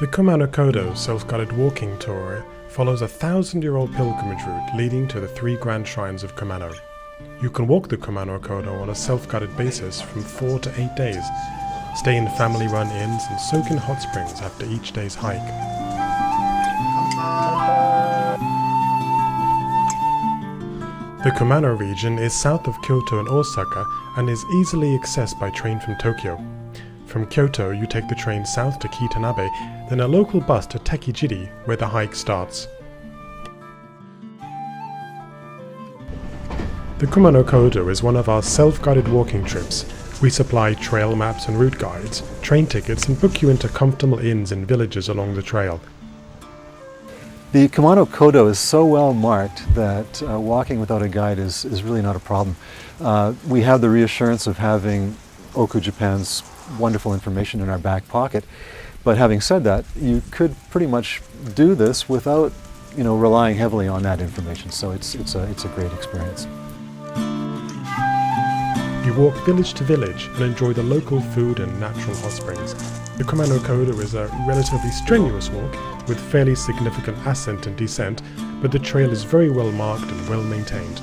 The Kumano Kodo self-guided walking tour follows a 1,000-year-old pilgrimage route leading to the 3 grand shrines of Kumano. You can walk the Kumano Kodo on a self-guided basis from 4 to 8 days, stay in family-run inns and soak in hot springs after each day's hike. The Kumano region is south of Kyoto and Osaka and is easily accessed by train from Tokyo. From Kyoto, you take the train south to Kitanabe, then a local bus to Tekijiri, where the hike starts. The Kumano Kodo is one of our self-guided walking trips. We supply trail maps and route guides, train tickets, and book you into comfortable inns and villages along the trail. The Kumano Kodo is so well marked that walking without a guide is really not a problem. We have the reassurance of having Oku Japan's wonderful information in our back pocket, but having said that, you could pretty much do this without, relying heavily on that information. So it's a great experience. You walk village to village and enjoy the local food and natural hot springs. The Kumano Kodo is a relatively strenuous walk with fairly significant ascent and descent, but the trail is very well marked and well maintained.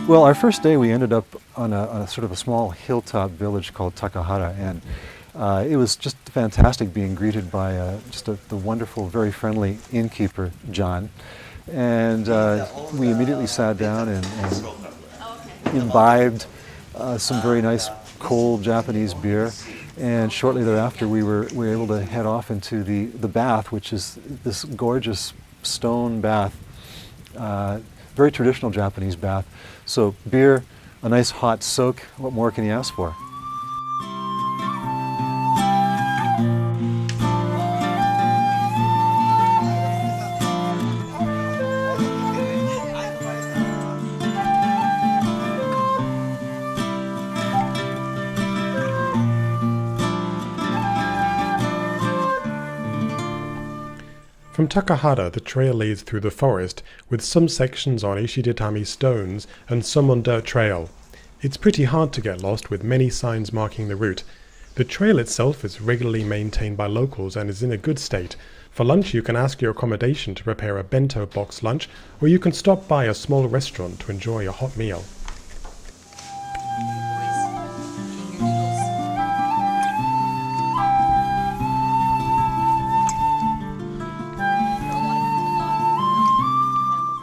Well, our first day we ended up on a sort of a small hilltop village called Takahara, and it was just fantastic being greeted by the wonderful, very friendly innkeeper, John. And we immediately sat down and imbibed some very nice cold Japanese beer. And shortly thereafter we were able to head off into the bath, which is this gorgeous stone bath, very traditional Japanese bath. So beer, a nice hot soak, what more can you ask for? From Takahara, the trail leads through the forest, with some sections on Ishidatami stones and some on dirt trail. It's pretty hard to get lost, with many signs marking the route. The trail itself is regularly maintained by locals and is in a good state. For lunch you can ask your accommodation to prepare a bento box lunch, or you can stop by a small restaurant to enjoy a hot meal.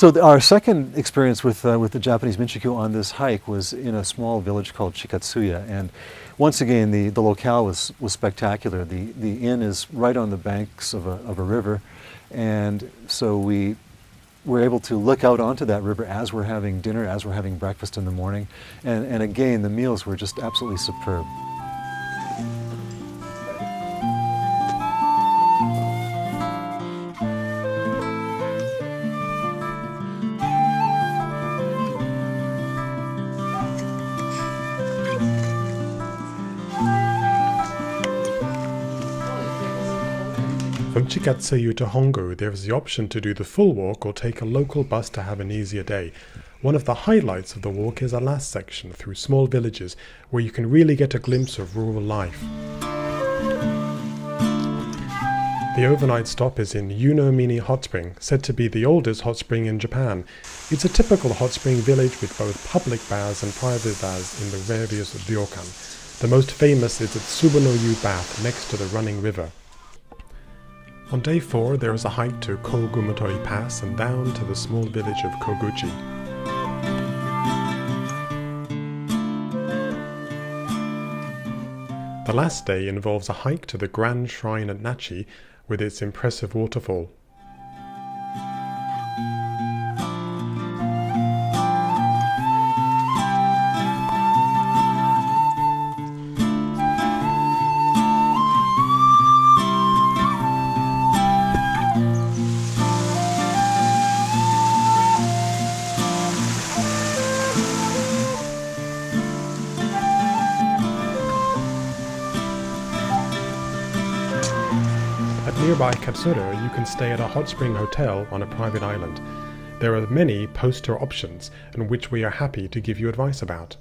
So our second experience with the Japanese Minchikyu on this hike was in a small village called Chikatsuya, and once again the locale was spectacular. The inn is right on the banks of a river, and so we were able to look out onto that river as we're having dinner, as we're having breakfast in the morning, and again the meals were just absolutely superb. From Chikatsuyu to Hongo, there is the option to do the full walk or take a local bus to have an easier day. One of the highlights of the walk is a last section through small villages where you can really get a glimpse of rural life. The overnight stop is in Yunomini Hot Spring, said to be the oldest hot spring in Japan. It's a typical hot spring village with both public baths and private baths in the various ryokan. The most famous is its Subuno-yu bath next to the running river. On day 4 there is a hike to Kogumotori Pass and down to the small village of Koguchi. The last day involves a hike to the Grand Shrine at Nachi with its impressive waterfall. At nearby Katsura, you can stay at a hot spring hotel on a private island. There are many poster options, and which we are happy to give you advice about.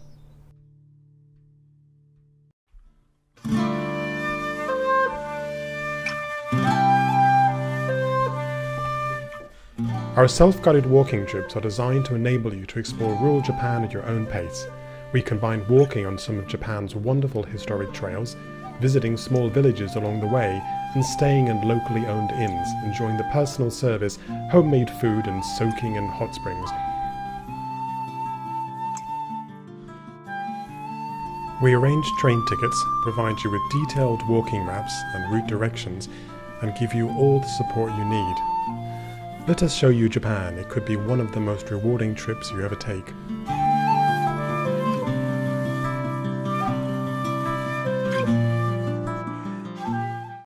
Our self-guided walking trips are designed to enable you to explore rural Japan at your own pace. We combine walking on some of Japan's wonderful historic trails, visiting small villages along the way, and staying in locally owned inns, enjoying the personal service, homemade food, and soaking in hot springs. We arrange train tickets, provide you with detailed walking maps and route directions, and give you all the support you need. Let us show you Japan. It could be one of the most rewarding trips you ever take.